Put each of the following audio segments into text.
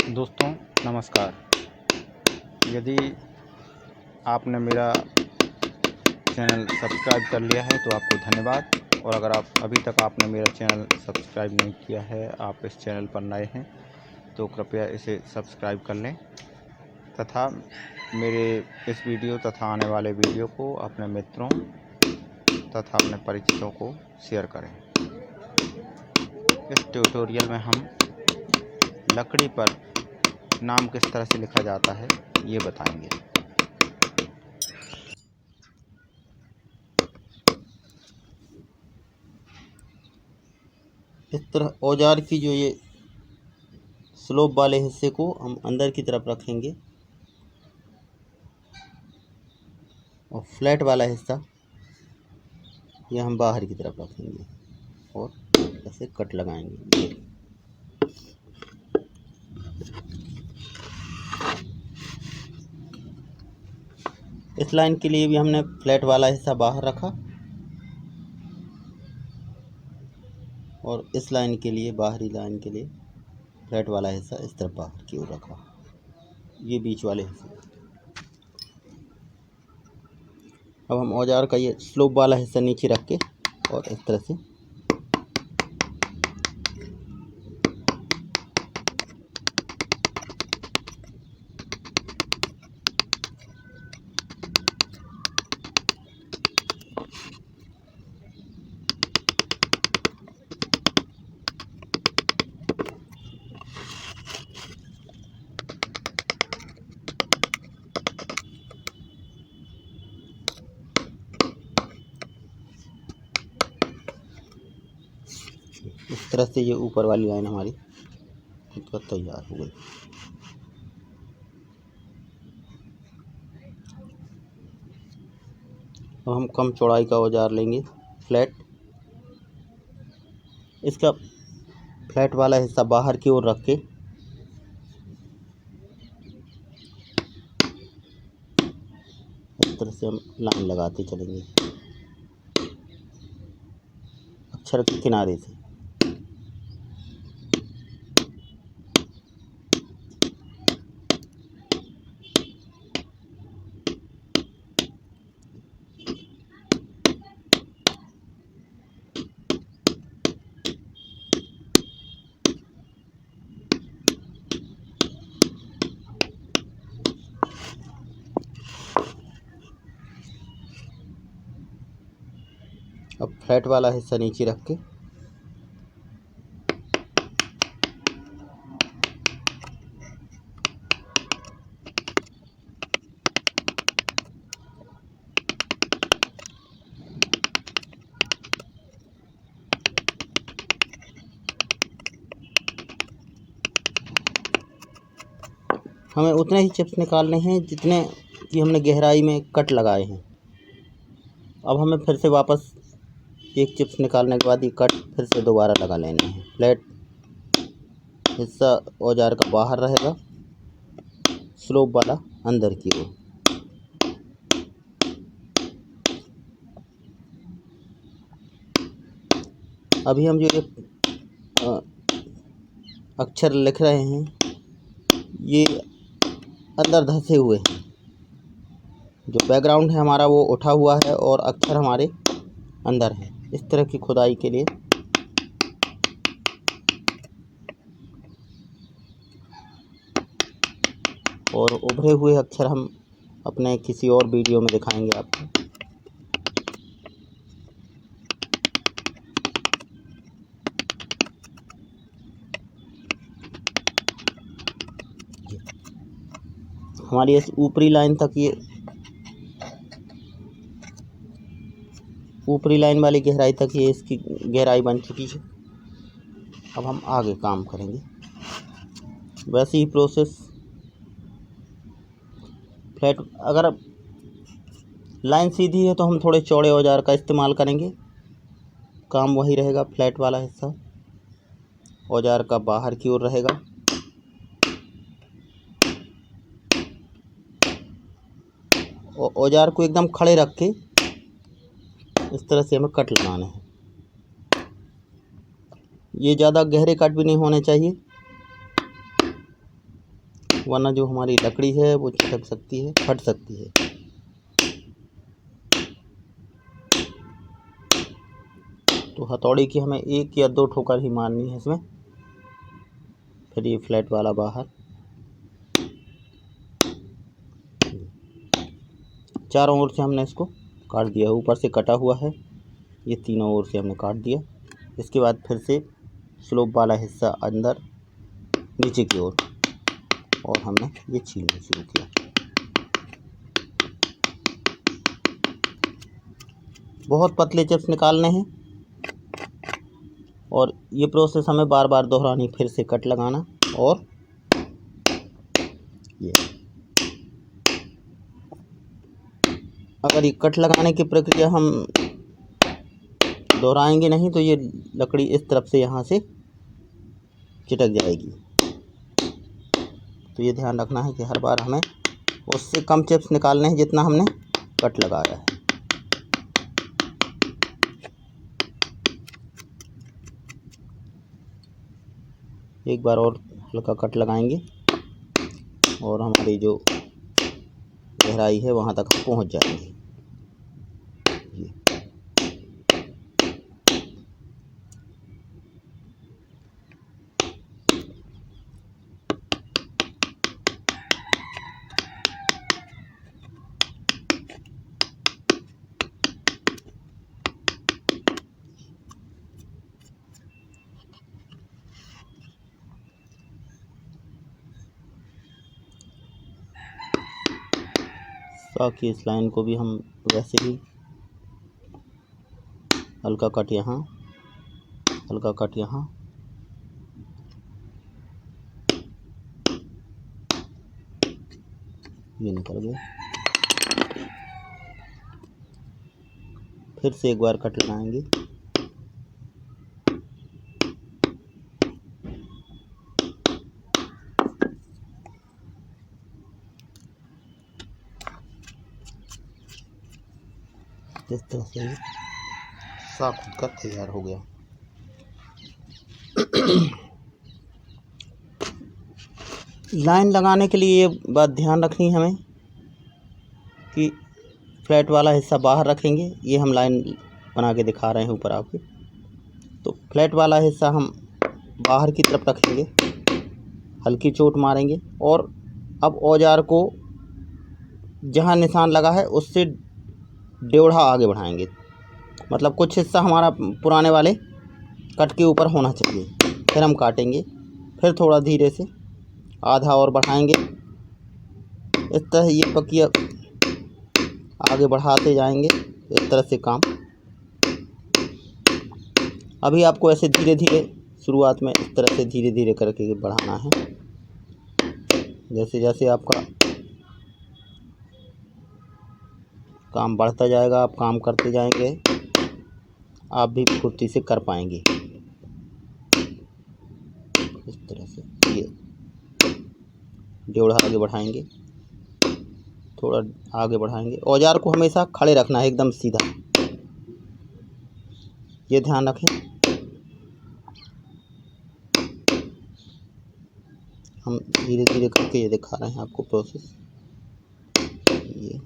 दोस्तों नमस्कार। यदि आपने मेरा चैनल सब्सक्राइब कर लिया है तो आपको धन्यवाद, और अगर आप अभी तक आपने मेरा चैनल सब्सक्राइब नहीं किया है, आप इस चैनल पर नए हैं तो कृपया इसे सब्सक्राइब कर लें तथा मेरे इस वीडियो तथा आने वाले वीडियो को अपने मित्रों तथा अपने परिचितों को शेयर करें। इस ट्यूटोरियल में हम लकड़ी पर नाम किस तरह से लिखा जाता है ये बताएंगे। इस तरह औजार की जो ये स्लोप वाले हिस्से को हम अंदर की तरफ रखेंगे और फ्लैट वाला हिस्सा ये हम बाहर की तरफ रखेंगे और ऐसे कट लगाएंगे। इस लाइन के लिए भी हमने फ्लैट वाला हिस्सा बाहर रखा और इस लाइन के लिए, बाहरी लाइन के लिए, फ्लैट वाला हिस्सा इस तरफ बाहर की ओर रखा। ये बीच वाले हिस्से। अब हम औजार का ये स्लोप वाला हिस्सा नीचे रख के और इस तरह से इस तरह से ये ऊपर वाली लाइन हमारी खुद का तैयार हो गई। अब हम कम चौड़ाई का औजार लेंगे, फ्लैट। इसका फ्लैट वाला हिस्सा बाहर की ओर रख के इस तरह से हम लाइन लगाते चलेंगे अक्षर के किनारे से। अब फ्लैट वाला हिस्सा नीचे रख के हमें उतने ही चिप्स निकालने हैं जितने कि हमने गहराई में कट लगाए हैं। अब हमें फिर से वापस एक चिप्स निकालने के बाद ये कट फिर से दोबारा लगा लेने हैं। फ्लैट हिस्सा औजार का बाहर रहेगा, स्लोप वाला अंदर की ओर। अभी हम जो ये अक्षर लिख रहे हैं ये अंदर धंसे हुए हैं। जो बैकग्राउंड है हमारा वो उठा हुआ है और अक्षर हमारे अंदर है। इस तरह की खुदाई के लिए और उभरे हुए अक्षर हम अपने किसी और वीडियो में दिखाएंगे आपको। हमारी इस ऊपरी लाइन तक, ये ऊपरी लाइन वाली गहराई तक ये इसकी गहराई बन चुकी है। अब हम आगे काम करेंगे वैसे ही प्रोसेस। फ्लैट, अगर लाइन सीधी है तो हम थोड़े चौड़े औजार का इस्तेमाल करेंगे, काम वही रहेगा। फ्लैट वाला हिस्सा औजार का बाहर की ओर रहेगा। और औजार को एकदम खड़े रख के इस तरह से हमें कट लगाना है। ये ज़्यादा गहरे कट भी नहीं होने चाहिए वरना जो हमारी लकड़ी है वो चिपक सकती है, फट सकती है। तो हथौड़ी की हमें 1 या 2 ठोकर ही मारनी है इसमें, फिर ये फ्लैट वाला बाहर। चारों ओर से हमने इसको काट दिया, ऊपर से कटा हुआ है, ये तीनों ओर से हमने काट दिया। इसके बाद फिर से स्लोप वाला हिस्सा अंदर नीचे की ओर, और हमने ये छीलना शुरू किया। बहुत पतले चिप्स निकालने हैं और ये प्रोसेस हमें बार बार दोहरानी। फिर से कट लगाना और ये, अगर ये कट लगाने की प्रक्रिया हम दोहराएंगे नहीं तो ये लकड़ी इस तरफ से यहाँ से चिटक जाएगी। तो ये ध्यान रखना है कि हर बार हमें उससे कम चिप्स निकालने हैं जितना हमने कट लगाया है। एक बार और हल्का कट लगाएंगे और हमारी जो गहराई है वहाँ तक हम पहुँच जाएंगे। ताकि इस लाइन को भी हम वैसे ही हल्का कट यहाँ, हल्का कट यहाँ, ये निकल गया। फिर से एक बार कट लगाएंगे। इस तरह से साफ कर तैयार हो गया। लाइन लगाने के लिए ये बात ध्यान रखनी है हमें कि फ्लैट वाला हिस्सा बाहर रखेंगे। ये हम लाइन बना के दिखा रहे हैं ऊपर आपके। तो फ्लैट वाला हिस्सा हम बाहर की तरफ रखेंगे, हल्की चोट मारेंगे और अब औजार को जहाँ निशान लगा है उससे 1.5 आगे बढ़ाएंगे। मतलब कुछ हिस्सा हमारा पुराने वाले कट के ऊपर होना चाहिए। फिर हम काटेंगे, फिर थोड़ा धीरे से आधा और बढ़ाएंगे। इस तरह ये पकिया आगे बढ़ाते जाएंगे, इस तरह से काम। अभी आपको ऐसे धीरे धीरे शुरुआत में इस तरह से धीरे धीरे करके बढ़ाना है। जैसे जैसे आपका काम बढ़ता जाएगा, आप काम करते जाएंगे, आप भी फुर्ती से कर पाएंगे। इस तरह से ये 1.5 आगे बढ़ाएंगे, थोड़ा आगे बढ़ाएंगे। औजार को हमेशा खड़े रखना है, एकदम सीधा, ये ध्यान रखें। हम धीरे धीरे करके ये दिखा रहे हैं आपको प्रोसेस। ये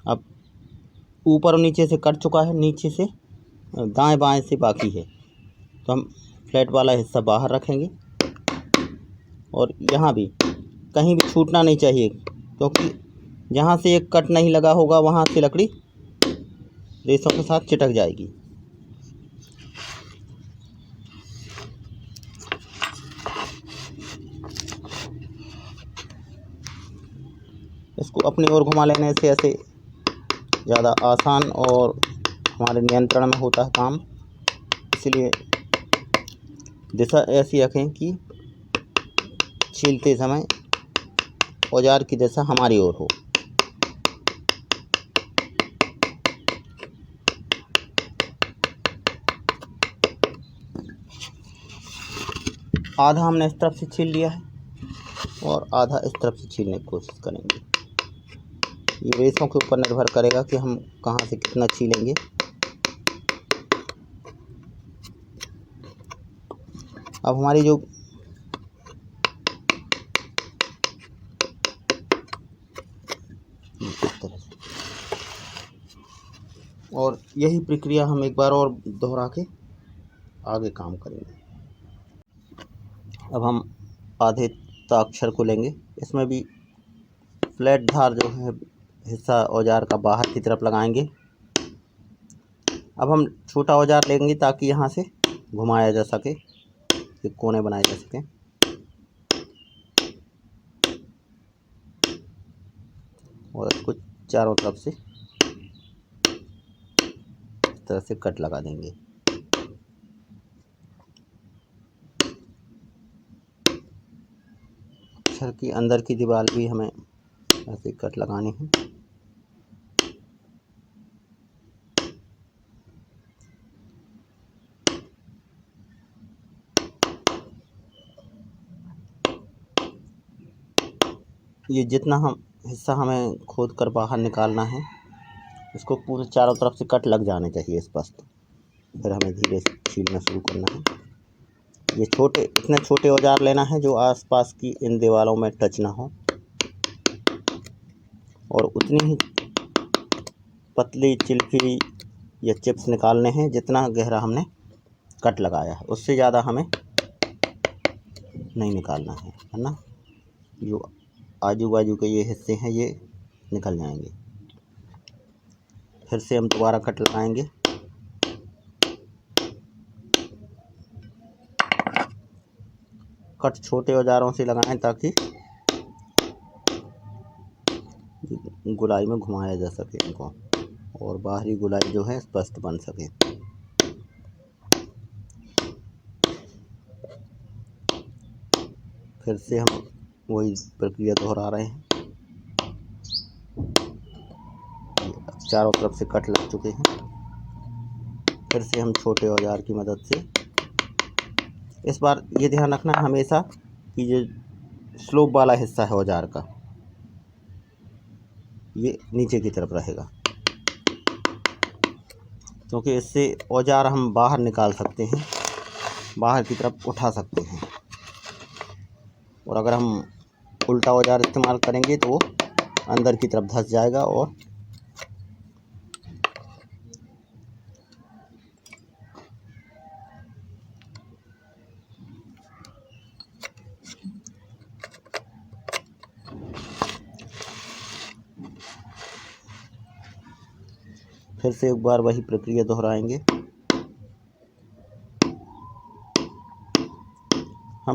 अब ऊपर और नीचे से कट चुका है, नीचे से दाएं बाएं से बाकी है। तो हम फ्लैट वाला हिस्सा बाहर रखेंगे और यहाँ भी कहीं भी छूटना नहीं चाहिए, क्योंकि जहाँ से एक कट नहीं लगा होगा वहाँ से लकड़ी रेशों के साथ चिटक जाएगी। इसको अपनी ओर घुमा लेने से ऐसे ज़्यादा आसान और हमारे नियंत्रण में होता है काम। इसलिए दिशा ऐसी रखें कि छीलते समय औजार की दिशा हमारी ओर हो। आधा हमने इस तरफ से छील लिया है और आधा इस तरफ से छीलने की कोशिश करेंगे। ये रेशों के ऊपर निर्भर करेगा कि हम कहाँ से कितना छीलेंगे। अब हमारी जो इस तरह से, और यही प्रक्रिया हम एक बार और दोहरा के आगे काम करेंगे। अब हम आधे ताक्षर को लेंगे, इसमें भी फ्लैट धार जो है हिस्सा औजार का बाहर की तरफ लगाएंगे। अब हम छोटा औजार लेंगे ताकि यहाँ से घुमाया जा सके, ये कोने बनाए जा सकें। और इसको चारों तरफ से इस तरह से कट लगा देंगे। अक्षर की अंदर की दीवार भी हमें ऐसे कट लगानी है। ये जितना हम हिस्सा हमें खोद कर बाहर निकालना है, इसको पूरे चारों तरफ से कट लग जाने चाहिए स्पष्ट। फिर हमें धीरे से छीलना शुरू करना है। ये इतने छोटे औजार लेना है जो आसपास की इन दीवारों में टच ना हो, और उतनी ही पतली चिल्फी या चिप्स निकालने हैं जितना गहरा हमने कट लगाया है। उससे ज़्यादा हमें नहीं निकालना है ना। जो आजू बाजू के ये हिस्से हैं ये निकल जाएंगे। फिर से हम दोबारा कट लगाएंगे। कट छोटे औजारों से लगाएं ताकि गुलाई में घुमाया जा सके इनको, और बाहरी गुलाई जो है स्पष्ट बन सके। फिर से हम वही प्रक्रिया दोहरा रहे हैं। चारों तरफ से कट लग चुके हैं। फिर से हम छोटे औजार की मदद से, इस बार ये ध्यान रखना है हमेशा कि जो स्लोप वाला हिस्सा है औजार का ये नीचे की तरफ रहेगा, क्योंकि इससे औजार हम बाहर निकाल सकते हैं, बाहर की तरफ उठा सकते हैं। और अगर हम उल्टा औजार इस्तेमाल करेंगे तो वो अंदर की तरफ धंस जाएगा और फिर से एक बार वही प्रक्रिया दोहराएंगे। हम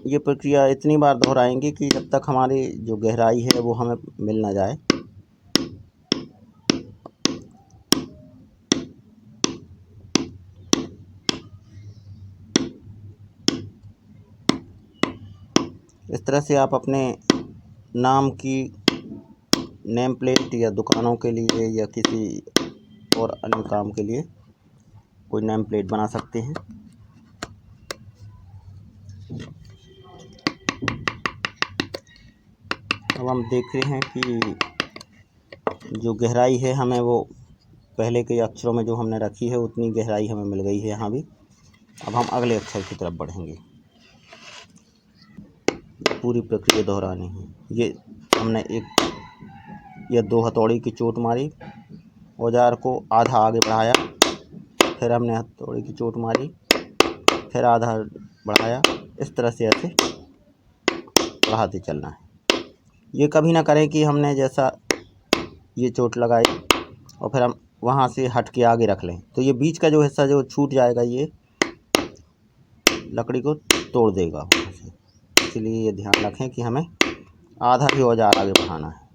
ये प्रक्रिया इतनी बार दोहराएंगे कि जब तक हमारी जो गहराई है वो हमें मिल ना जाए। इस तरह से आप अपने नाम की नेम प्लेट या दुकानों के लिए या किसी और अन्य काम के लिए कोई नेम प्लेट बना सकते हैं। अब हम देख रहे हैं कि जो गहराई है हमें वो पहले के अक्षरों में जो हमने रखी है उतनी गहराई हमें मिल गई है यहाँ भी। अब हम अगले अक्षर की तरफ बढ़ेंगे। पूरी प्रक्रिया दोहरानी है। ये हमने एक या दो हथौड़ी की चोट मारी, औजार को आधा आगे बढ़ाया, फिर हमने हथौड़ी की चोट मारी, फिर आधा बढ़ाया। इस तरह से ऐसे बढ़ाते चलना है। ये कभी ना करें कि हमने जैसा ये चोट लगाई और फिर हम वहाँ से हट के आगे रख लें, तो ये बीच का जो हिस्सा जो छूट जाएगा ये लकड़ी को तोड़ देगा। इसलिए ये ध्यान रखें कि हमें आधा ही औजार आगे बढ़ाना है।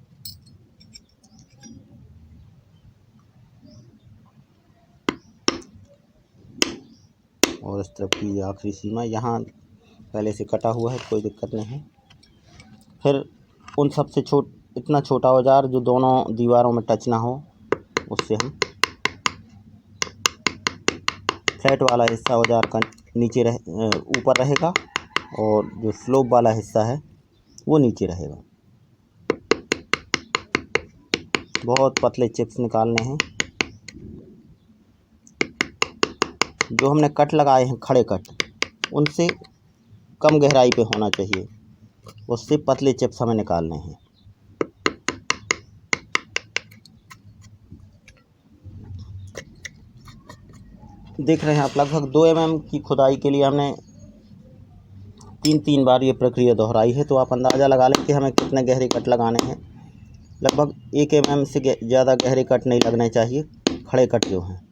और इस तरफ की आखिरी सीमा यहाँ पहले से कटा हुआ है, कोई दिक्कत नहीं है। फिर उन सबसे इतना छोटा औजार जो दोनों दीवारों में टच ना हो, उससे हम फ्लैट वाला हिस्सा औजार का नीचे ऊपर रहेगा और जो स्लोप वाला हिस्सा है वो नीचे रहेगा। बहुत पतले चिप्स निकालने हैं। जो हमने कट लगाए हैं खड़े कट, उनसे कम गहराई पे होना चाहिए, उससे पतले चिप्स हमें निकालने हैं। देख रहे हैं आप, लगभग 2 mm की खुदाई के लिए हमने 3 बार ये प्रक्रिया दोहराई है। तो आप अंदाज़ा लगा लें कि हमें कितने गहरे कट लगाने हैं। लगभग 1 mm से ज़्यादा गहरे कट नहीं लगने चाहिए, खड़े कट जो हैं।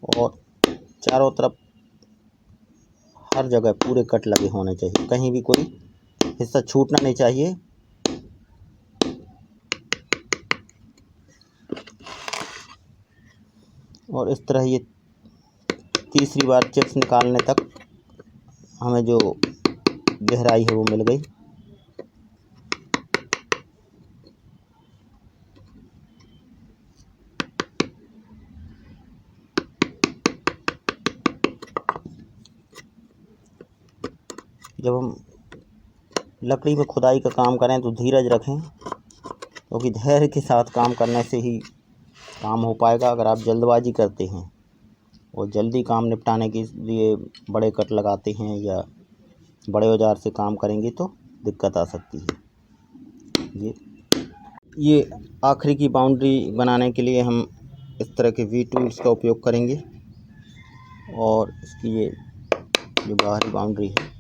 और चारों तरफ हर जगह पूरे कट लगे होने चाहिए, कहीं भी कोई हिस्सा छूटना नहीं चाहिए। और इस तरह ये तीसरी बार चिप्स निकालने तक हमें जो गहराई है वो मिल गई। जब हम लकड़ी में खुदाई का काम करें तो धीरज रखें, क्योंकि धैर्य के साथ काम करने से ही काम हो पाएगा। अगर आप जल्दबाजी करते हैं और जल्दी काम निपटाने के लिए बड़े कट लगाते हैं या बड़े औजार से काम करेंगे तो दिक्कत आ सकती है। ये आखिरी की बाउंड्री बनाने के लिए हम इस तरह के वी टूल्स का उपयोग करेंगे। और इसकी ये जो बाहरी बाउंड्री है,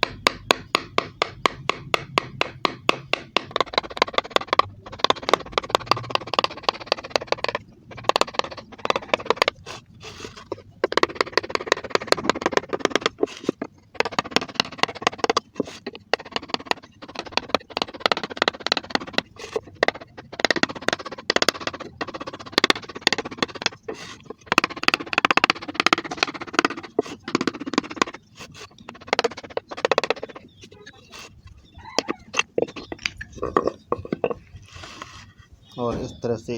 और इस तरह से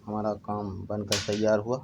हमारा काम बनकर तैयार हुआ।